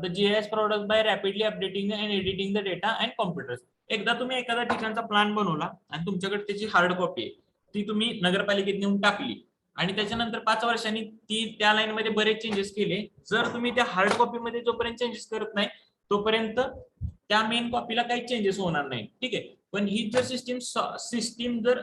Speaker 1: The GIS product by rapidly updating and editing the data and computers. एकदा तुम्ही एखाद्या ठिकाणचा प्लॅन बनवला आणि तुमच्याकडे त्याची हार्ड कॉपी आहे, ती तुम्ही नगरपालिकेत नेऊन टाकली आणि त्याच्यानंतर 5 वर्षांनी त्या लाईन मध्ये बरेच चेंजेस केले, जर तुम्ही त्या हार्ड कॉपी मध्ये जोपर्यंत चेंजेस करत नाही तोपर्यंत त्या मेन कॉपीला काही चेंजेस होणार नाही. ठीक आहे. पण ही जर सिस्टीम जर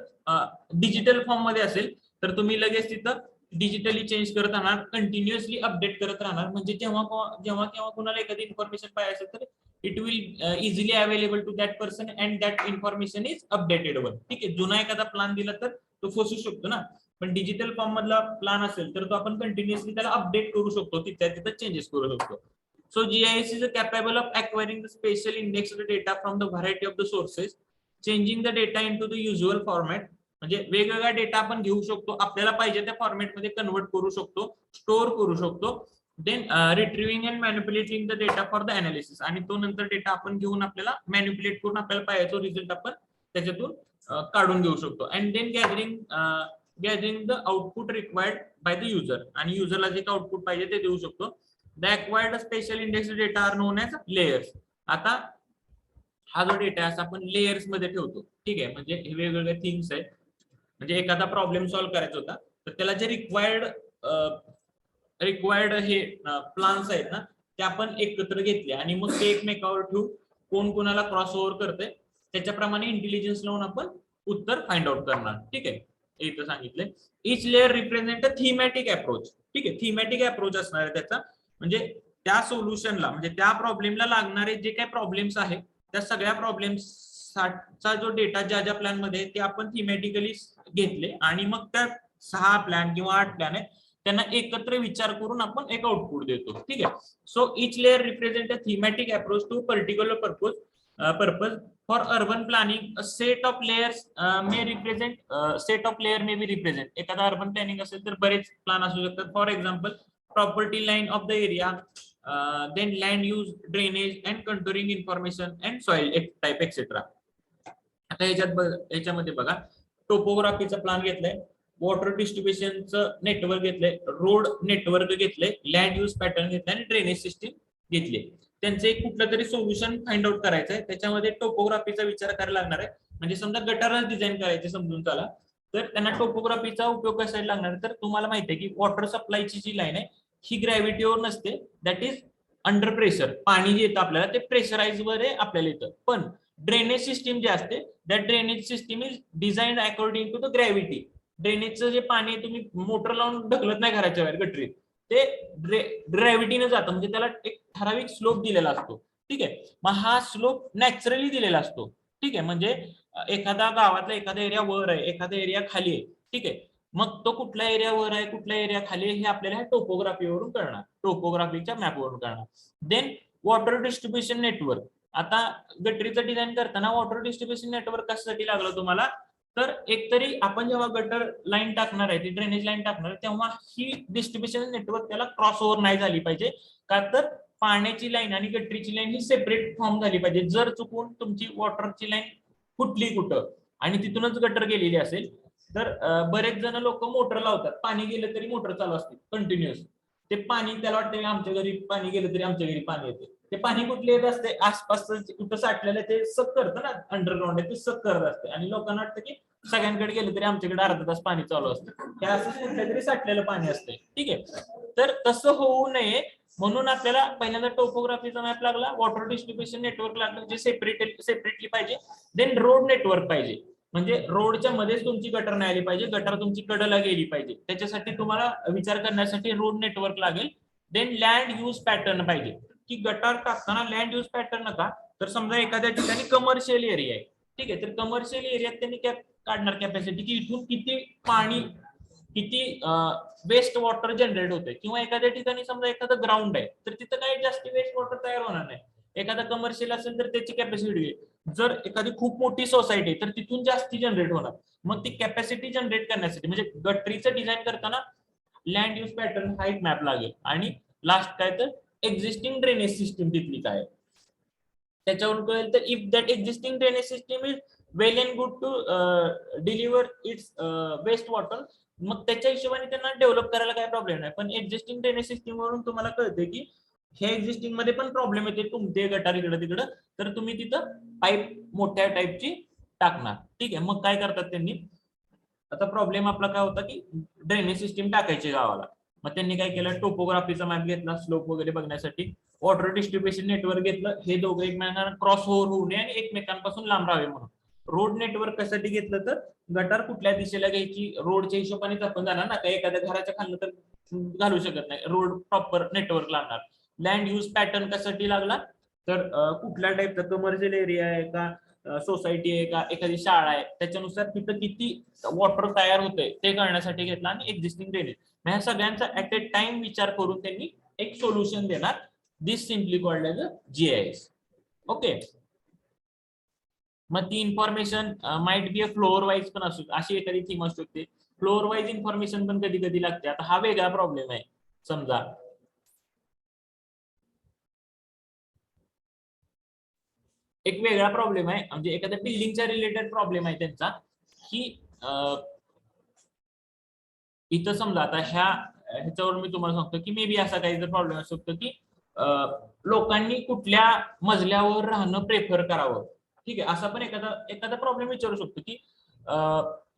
Speaker 1: डिजिटल फॉर्म मध्ये असेल तर तुम्ही लगेच तिथं डिजिटली चेंज करत राहणार, कंटिन्युअसली अपडेट करत राहणार, म्हणजे जेव्हा केव्हा कुणाला एखादी इन्फॉर्मेशन पाहिजे असेल तर it will easily available to that person and that information is updated one. ठीक आहे. जुना एखादा प्लॅन दिला तर तो फसू शकतो ना, पण डिजिटल फॉर्म मधला प्लॅन असेल तर तो आपण कंटिन्युअसली त्याला अपडेट करू शकतो, तिथं चेंजेस करू शकतो. So GIS is capable of acquiring the spatial indexed data from the variety of the sources, changing the data into the usual format. म्हणजे वेगवेगळा डेटा आपण घेऊ शकतो, आपल्याला पाहिजे त्या फॉर्मॅटमध्ये कन्वर्ट करू शकतो, स्टोअर करू शकतो, then retrieving and manipulating the data for the analysis. आणि तो नंतर डेटा आपण घेऊन आपल्याला मॅनिप्युलेट करून आपल्याला पाहिजे तो रिझल्ट आपण त्याच्यातून काढून घेऊ शकतो. And then gathering the output required by the user, आणि युजरला जे आउटपुट पाहिजे ते देऊ शकतो. The acquired spatial index data are known as layers. आता हा जो डेटा आहे आपण लेयर्स मध्ये ठेवतो. ठीक आहे, म्हणजे हे वेगवेगळे थिंग्स आहेत. म्हणजे एखादा प्रॉब्लेम सॉल्व्ह करायचा होता तर त्याला जे रिक्वायर्ड हे प्लान्स आहेत ना ते आपण एकत्र घेतले आणि मग ते एकमेकावर ठेवून कोण कोणाला क्रॉस ओव्हर करते त्याच्याप्रमाणे इंटेलिजन्स लावून आपण उत्तर फाइंड आउट करणार. ठीक आहे, इथं सांगितलंय each layer represent a thematic approach. ठीक आहे, थीमॅटिक अप्रोच असणार आहे त्याचा, म्हणजे त्या सोल्युशनला म्हणजे त्या प्रॉब्लेमला लागणारे जे काही प्रॉब्लेम्स आहेत त्या सगळ्या प्रॉब्लेम्सचा जो डेटा ज्या ज्या प्लॅन मध्ये ते आपण थीमॅटिकली घेतले आणि मग त्या 6 प्लॅन किंवा 8 प्लॅन आहेत त्यांना एकत्र विचार करून आपण एक आउटपुट देतो. ठीक आहे, so each layer represent a thematic approach to particular purpose. For urban planning, a set of layers may represent set of layer may be represent. एखादा अर्बन प्लॅनिंग असेल तर बरेच प्लान असू शकतात. For example property line of the area, then land use, drainage and controlling information and soil type etcetera. आता याच्यामध्ये बघा टोपोग्राफीचा प्लॅन घेतलाय, वॉटर डिस्ट्रीब्युशनचं नेटवर्क घेतलंय, रोड नेटवर्क घेतलंय, लँड यूज पॅटर्न घेतलाय आणि ड्रेनेज सिस्टीम घेतली. त्यांचे कुठलं तरी सोल्युशन फाइंड आउट करायचं आहे. त्याच्यामध्ये टोपोग्राफीचा विचार करायला लागणार आहे. म्हणजे समजा गटारच डिझाईन करायचे समजून चला, तर त्यांना टोपोग्राफीचा उपयोग कशासाठी लागणार आहे, तर तुम्हाला माहिती आहे की वॉटर सप्लायची जी लाईन आहे ही ग्रॅव्हिटीवर नसते, दॅट इज अंडर प्रेशर. पाणी जे येतं आपल्याला ते प्रेशराइज वर आपल्याला येतं. पण ड्रेनेज सिस्टीम जे असते that drainage system is design according to the gravity. ड्रेनेजचं जे पाणी तुम्ही मोटर लावून ढकलत नाही घराच्या बाहेर गटरीत, ते ग्रॅव्हिटीने जातं, म्हणजे त्याला एक ठराविक स्लोप दिलेला असतो. ठीक आहे, मग हा स्लोप नॅचरली दिलेला असतो. ठीक आहे, म्हणजे एखादा गावातला एखादा एरिया वर आहे, एखादा एरिया खाली आहे. ठीक आहे, मग तो कुठला एरिया वर आहे कुठला एरिया खाली आहे हे आपल्याला टोपोग्राफीवरून कळणार, टोपोग्राफीच्या मॅपवरून कळणार. Then water distribution network. आता गटरीचं डिझाईन करताना वॉटर डिस्ट्रीब्युशन नेटवर्क कशासाठी लागलं तुम्हाला, तर एकतरी आपण जेव्हा गटर लाईन टाकणार आहे ती ड्रेनेज लाईन टाकणार आहे तेव्हा ही डिस्ट्रीब्युशन नेटवर्क त्याला क्रॉस ओव्हर नाही झाली पाहिजे. का तर पाण्याची लाईन आणि गटरीची लाईन ही सेपरेट फॉर्म झाली पाहिजे. जर चुकून तुमची वॉटरची लाईन फुटली कुठं आणि तिथूनच गटर गेलेली असेल तर बरेच जण लोक मोटर लावतात, पाणी गेलं तरी मोटर चालू असते कंटिन्युअस. ते पाणी त्याला वाटतं आमच्या घरी पाणी गेलं तरी आमच्या घरी पाणी येते. ते पाणी कुठले येत असते, आसपास कुठं साठलेलं ते सक करतं ना, अंडरग्राऊंड आहे ते सक करत असते आणि लोकांना वाटतं की सगळ्यांकडे गेलं तरी आमच्याकडे अर्धा तास पाणी चालू असतं, हे असं कुठल्या तरी साठलेलं पाणी असते. ठीक आहे, तर तसं होऊ नये म्हणून आपल्याला पहिल्यांदा टोपोग्राफीचा मॅप लागला, वॉटर डिस्ट्रीब्युशन नेटवर्क लागलं जे सेपरेटली पाहिजे. देन रोड नेटवर्क पाहिजे, म्हणजे रोडच्या मध्येच तुमची गटर नाही आली पाहिजे, गटर तुमची कडेला गेली पाहिजे. त्याच्यासाठी तुम्हाला विचार करण्यासाठी रोड नेटवर्क लागेल. देन लँड यूज पॅटर्न पाहिजे, की गटार टाकताना लँड यूज पॅटर्न का, तर समजा एखाद्या ठिकाणी कमर्शियल एरिया आहे. ठीक आहे, तर कमर्शियल एरियात त्यांनी काढणार कॅपॅसिटी की इथून किती पाणी किती वेस्ट वॉटर जनरेट होते, किंवा एखाद्या ठिकाणी समजा एखादं ग्राउंड आहे तर तिथं काही जास्त वेस्ट वॉटर तयार होणार नाही. एखादा कमर्शियल असेल तर त्याची कॅपॅसिटी, जर एखादी खूप मोठी सोसायटी तर तिथून जास्ती जनरेट होणार. मग ती कॅपॅसिटी जनरेट करण्यासाठी म्हणजे गटरीचं डिझाईन करताना लँड यूज पॅटर्न हा एक मॅप लागेल. आणि लास्ट काय तर एक्झिस्टिंग ड्रेनेज सिस्टीम तिथली काय त्याच्यावरून कळेल. तर if that existing drainage system is well and good to deliver its waste water, मग त्याच्या हिशोबाने त्यांना डेव्हलप करायला काय प्रॉब्लेम नाही. पण एक्झिस्टिंग ड्रेनेज सिस्टीम वरून तुम्हाला कळते की हे एक्झिस्टिंग मध्ये पण प्रॉब्लेम येते, तुमचे गटार इकडं तिकडं, तर तुम्ही तिथं पाईप मोठ्या टाईपची टाकणार. ठीक आहे, मग काय करतात त्यांनी, आता प्रॉब्लेम आपला काय होता की ड्रेनेज सिस्टीम टाकायची गावाला, मग त्यांनी काय केलं टोपोग्राफीचा मॅप घेतला स्लोप वगैरे बघण्यासाठी, वॉटर डिस्ट्रीब्युशन नेटवर्क घेतलं, हे दोघं एकमेकांना क्रॉस ओव्हर होऊ नये आणि एकमेकांपासून लांब राहावे म्हणून. रोड नेटवर्क कशासाठी घेतलं तर गटार कुठल्या दिशेला घ्यायची रोडच्या हिशोबाने आपण जाणार ना, काही एखाद्या घराच्या खाल्लं तर घालू शकत नाही, रोड प्रॉपर नेटवर्क लागणार. लँड यूज पॅटर्न कशासाठी लागला, तर कुठल्या टाईपचा कमर्शियल एरिया आहे का, सोसायटी आहे का, एखादी शाळा आहे, त्याच्यानुसार तिथं किती वॉटर तयार होते ते कळण्यासाठी घेतला. आणि एक्झिस्टिंग ड्रेनेज ह्या सगळ्यांचा ऍट ए टाइम विचार करून त्यांनी एक सोल्युशन देणार. This simply called as a GIS. Okay, मग ती information might be a floor wise पण असू, अशी एखादी थीम असू शकते. फ्लोअर वाईज इन्फॉर्मेशन पण कधी कधी लागते. आता हा वेगळा प्रॉब्लेम आहे, समजा एक वेगळा प्रॉब्लेम आहे, म्हणजे एखाद्या बिल्डिंगच्या रिलेटेड प्रॉब्लेम आहे त्यांचा, की इथं समजा आता ह्याच्यावर मी तुम्हाला सांगतो की मे बी असा काही जर प्रॉब्लेम असू शकतो की लोकांनी कुठल्या मजल्यावर राहणं प्रेफर करावं. ठीक आहे, असा पण एखादा एखादा प्रॉब्लेम विचारू शकतो की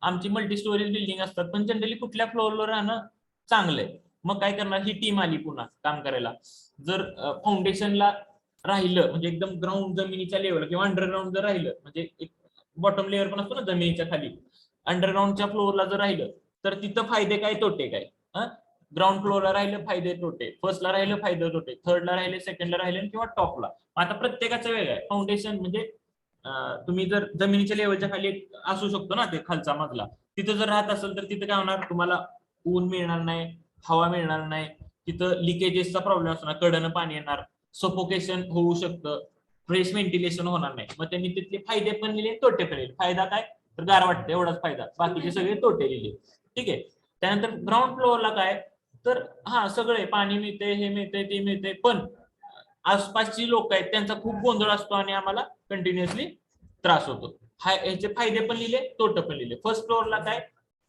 Speaker 1: आमची मल्टी स्टोरेज बिल्डिंग असतात, पण जनरली कुठल्या फ्लोअरवर राहणं चांगलंय. मग काय करणार, ही टीम आली पुन्हा काम करायला. जर फाउंडेशनला राहिलं म्हणजे एकदम ग्राउंड जमिनीच्या लेवल किंवा अंडरग्राऊंड जर राहिलं, म्हणजे एक बॉटम लेअर पण असतो ना जमिनीच्या खाली, अंडरग्राऊंडच्या फ्लोअरला जर राहिलं तर तिथं फायदे काय तोटे काय. ग्राउंड फ्लोअरला राहिलं फायदे तोटे, फर्स्टला राहिलं फायदे तोटे, थर्डला राहिले, सेकंडला राहिले किंवा टॉपला. आता प्रत्येकाचं वेगळं आहे. फाउंडेशन म्हणजे तुम्ही जर जमिनीच्या लेवलच्या खाली असू शकतो ना ते खालचा मजला, तिथं जर राहत असेल तर तिथं काय होणार, तुम्हाला ऊन मिळणार नाही, हवा मिळणार नाही, तिथं लिकेजेसचा प्रॉब्लेम असणार, कडनं पाणी येणार, सफोकेशन होऊ शकतं, फ्रेश व्हेंटिलेशन होणार नाही. मग त्यांनी तिथले फायदे पण लिहिले, तोटे पण लिहिले. फायदा काय तर गार वाटतं एवढाच फायदा, बाकीचे सगळे तोटे लिहिले. ठीक आहे. त्यानंतर ग्राउंड फ्लोअरला काय तर हा सगळे पाणी मिळते, हे मिळते, ते मिळते, पण आसपासची लोक आहेत त्यांचा खूप गोंधळ असतो आणि आम्हाला कंटिन्युअसली त्रास होतो. ह्याचे फायदे पण लिहिले, तोटे पण लिहिले. फर्स्ट फ्लोअरला काय,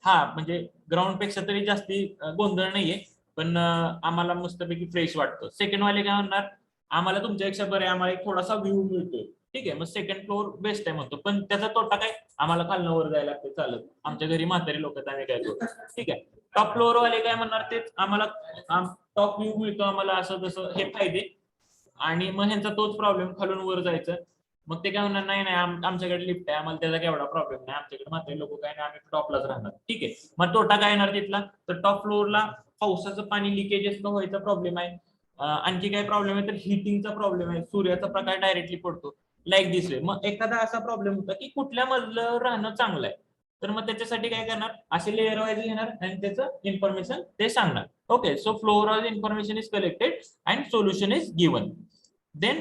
Speaker 1: हा म्हणजे ग्राउंड पेक्षा तरी जास्ती गोंधळ नाहीये, पण आम्हाला मस्तपैकी फ्रेश वाटतं. सेकंड वाले काय म्हणणार, आम्हाला तुमच्यापेक्षा बरे, आम्हाला एक थोडासा व्ह्यू मिळतोय. ठीक आहे, मग सेकंड फ्लोअर बेस्ट आहे म्हणतो, पण त्याचा तोटा काय, आम्हाला खालनं वर जायला लागते चालत, आमच्या घरी म्हातारी लोक आहेत, आम्ही काय करू. ठीक आहे. टॉप फ्लोअर वाले काय म्हणणार, तेच आम्हाला टॉप व्ह्यू मिळतो, आम्हाला असं तसं, हे फायदे. आणि मग ह्यांचा तोच प्रॉब्लेम, खालून वर जायचं. मग ते काय म्हणणार, नाही नाही आमच्याकडे लिफ्ट आहे, आम्हाला त्याचा केवढा प्रॉब्लेम नाही, आमच्याकडे म्हातारे लोक काय नाही, आम्ही टॉपलाच राहणार. ठीक आहे. मग तोटा काय येणार तिथला, तर टॉप फ्लोअरला पावसाचं पाणी लिकेजेस न व्हायचा प्रॉब्लेम आहे. आणखी काय प्रॉब्लेम आहे तर हिटिंगचा प्रॉब्लेम आहे, सूर्याचा प्रकाश डायरेक्टली पडतो लाईक दिस वे. मग एखादा असा प्रॉब्लेम होता की कुठल्या मजल्यावर राहणं चांगलं आहे, तर मग त्याच्यासाठी काय करणार, असे लेअर वाईज घेणार आणि त्याचं इन्फॉर्मेशन ते सांगणार. Okay, so floor wise information is collected and solution is given. Then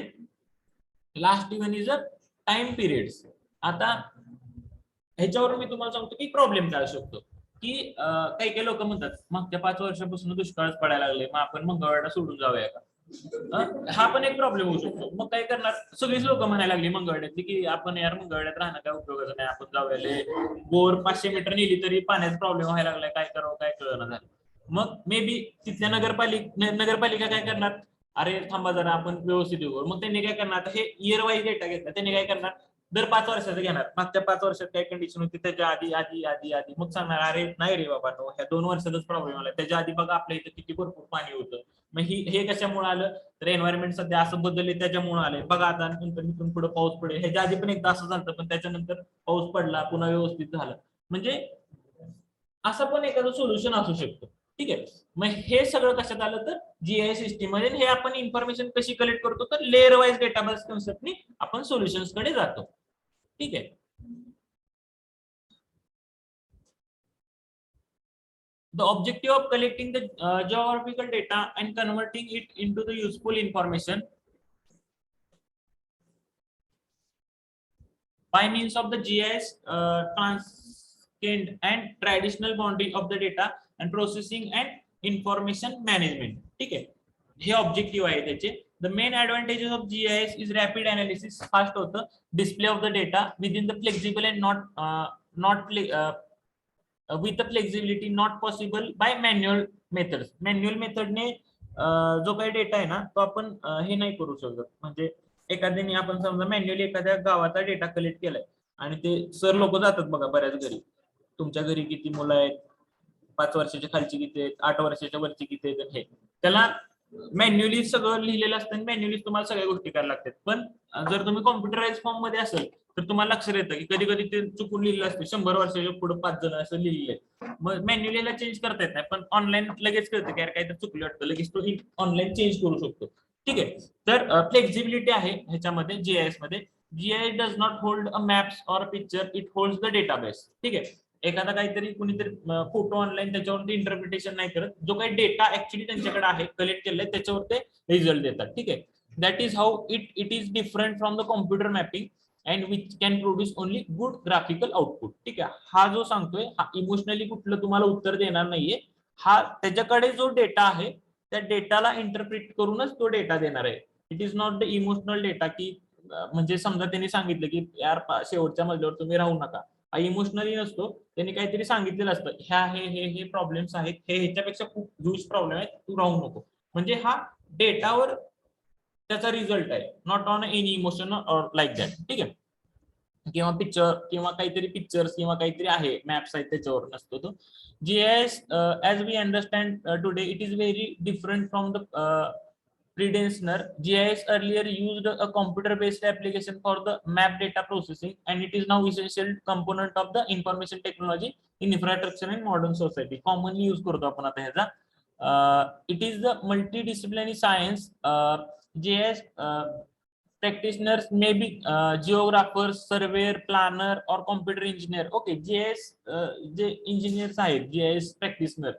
Speaker 1: last one is a time periods. आता ह्याच्यावर मी तुम्हाला सांगतो की प्रॉब्लेम काय असू शकतो, की काही काही लोक म्हणतात मागच्या 5 वर्षापासून दुष्काळच पडायला लागले, मग आपण मंगळवारला सोडून जाऊया का. हा पण एक प्रॉब्लेम होऊ शकतो. मग काय करणार, सगळीच लोक म्हणायला लागली मंगळवाड्यातली की आपण यार मंगळवाड्यात राहणं काय उपयोगाचं नाही, आपण जाऊया. बोर 500 मीटर नेली तरी पाण्याचा प्रॉब्लेम व्हायला लागलाय, काय करावं काय कळलं झालं. मग मे बी तिथल्या नगरपालिका काय करणार, अरे थांबा जरा आपण व्यवस्थित येऊ. मग त्यांनी काय करणार, हे इयर वाईज डेटा घेतला, त्यांनी काय करणार, दर 5 वर्षाचं घेणार, मागच्या 5 वर्षात काय कंडिशन होती त्याच्या आधी आधी आधी आधी, मग सांगणार अरे नाही रे बाबा, ह्या 2 वर्षातच प्रॉब्लेम आला, त्याच्या आधी बघा आपल्या इथं किती भरपूर पाणी होतं. मग हे कशामुळे आलं तर एन्व्हायरमेंट सध्या असं बदलले त्याच्यामुळे आलंय. बघा आता नंतर इथून पुढे पाऊस पडेल, ह्याच्या आधी पण एकदा असं झालं, पण त्याच्यानंतर पाऊस पडला, पुन्हा व्यवस्थित झालं. म्हणजे असं पण एखादं सोल्युशन असू शकतं. ठीक आहे. मग हे सगळं कशात आलं तर जीआय सिस्टीम मध्ये. हे आपण इन्फॉर्मेशन कशी कलेक्ट करतो तर लेअर वाईज डेटाबेस कन्सेप्टनी आपण सोल्युशन्स कडे जातो. ठीक आहे. The objective of collecting the geographical data and converting it into the useful information by means of the GIS transcend and traditional boundary of the data and processing and information management. ठीक आहे. हे objective आहे त्याचे. The main advantages of GIS is rapid analysis, fast होतं, display of the data within the flexible and not with the flexibility not possible by manual methods. Manual मेथडने जो काही data आहे ना तो आपण हे नाही करू शकत. म्हणजे एखाद्याने आपण समजा मॅन्युअली एखाद्या गावाचा डेटा कलेक्ट केलाय आणि ते सर लोक जातात बघा बऱ्याच घरी, तुमच्या घरी किती मुलं आहेत, 5 वर्षाच्या खालची किती आहेत, 8 वर्षाच्या वरची किती आहेत, हे त्याला मॅन्युअली सगळं लिहिलेलं असतं आणि मॅन्युअली तुम्हाला सगळ्या गोष्टी करायला लागतात. पण जर तुम्ही कॉम्प्युटराइज फॉर्म मध्ये असेल तर तुम्हाला लक्षात येतं की कधी कधी ते चुकून लिहिलं असते, 100 वर्षाच्या पुढे 5 जण असं लिहिलंय. मग मॅन्युअलीला चेंज करता येत नाही, पण ऑनलाईन लगेच कळतं की काही तर चुकलं वाटतं, लगेच तो ऑनलाईन चेंज करू शकतो. ठीक आहे. तर फ्लेक्झिबिलिटी आहे ह्याच्यामध्ये जीआयएस मध्ये. GIS does not hold a maps or picture, it holds the database. ठीक आहे. एखादा काहीतरी कुणीतरी फोटो ऑनलाईन त्याच्यावरती इंटरप्रिटेशन नाही करत, जो काही डेटा ऍक्च्युली त्यांच्याकडे आहे कलेक्ट केलाय त्याच्यावर ते रिझल्ट देतात. ठीक आहे. That is how it is different from the computer mapping and which can produce only good graphical output. ठीक आहे. हा जो सांगतोय हा इमोशनली कुठलं तुम्हाला उत्तर देणार नाहीये, हा त्याच्याकडे जो डेटा आहे त्या डेटाला इंटरप्रिट करूनच तो डेटा देणार आहे. It is not the emotional data की म्हणजे समजा त्यांनी सांगितलं की यार शेवटच्या मजल्यावर तुम्ही राहू नका, हा इमोशनली नसतो, त्यांनी काहीतरी सांगितलेलं असतं ह्या हे प्रॉब्लेम्स आहेत, हे ह्याच्यापेक्षा खूप ह्यूज प्रॉब्लेम आहेत, तू राहू नको. म्हणजे हा डेटावर त्याचा रिझल्ट आहे, not on any emotion or like that. ठीक आहे. किंवा पिक्चर किंवा काहीतरी पिक्चर्स किंवा काहीतरी आहे मॅप्स आहेत त्याच्यावर नसतो तो. GIS as we understand today, it is very different from the predecessor. GIS earlier used a computer-based application for the map data processing, and it is now essential component of the information technology in infrastructure and modern society. Commonly use करतो आपण आता ह्याचा. It is the multidisciplinary science. GIS practitioners may be geographers, surveyor, planner or computer engineer. Okay, GIS जे engineers आहेत, GIS practitioner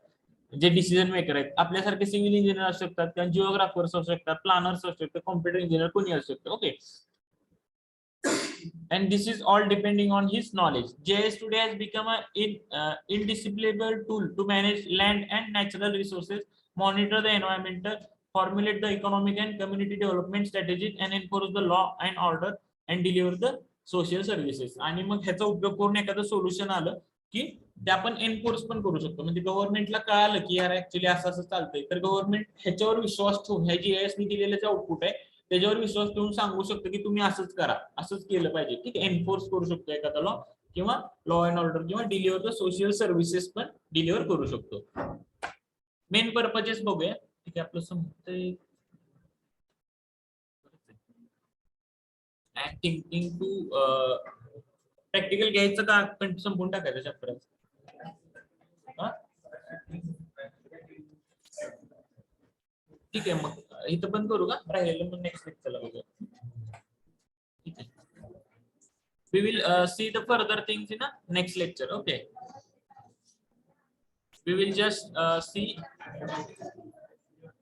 Speaker 1: जे decision maker आहेत, आपल्यासारखे civil engineer असू शकतात, किंवा जिओग्राफर्स असू शकतात, प्लॅनर्स असू शकतात, कॉम्प्युटर इंजिनियर कोणी असू शकतं. Okay, and this is all depending on his knowledge. GIS today has become an indispensable tool to manage land and natural resources, monitor the environmental, formulate the economic and community development strategies, and enforce the law and order and deliver the social services. आणि मग ह्याचा उपयोग करून एखादं solution आलं की ते आपण एनफोर्स पण करू शकतो. म्हणजे गव्हर्नमेंटला कळालं की यार ऍक्च्युली असं असं चालतंय, तर गव्हर्नमेंट ह्याच्यावर विश्वास ठेवून, ह्या GIS ने दिलेलं जे आउटपुट आहे त्याच्यावर विश्वास ठेवून सांगू शकतो की तुम्ही असंच करा, असंच केलं पाहिजे. ठीक आहे, एनफोर्स करू शकतो एखादा लॉ, किंवा लॉ अँड ऑर्डर, किंवा डिलिव्हर द सोशल सर्व्हिसेस पण डिलिव्हर करू शकतो. मेन पर्पजेस बघूया. ठीक आहे, आपलं समजतंय. ऍक्टिंग टू प्रॅक्टिकल घ्यायचं का संपून टाकायचं चॅप्टर? ठीक आहे, मग इथं पण करू का, राहिलेलं मग नेक्स्ट लेक्चरला बघूया. ठीक आहे, we will see the further things in a next lecture. Okay, we will just see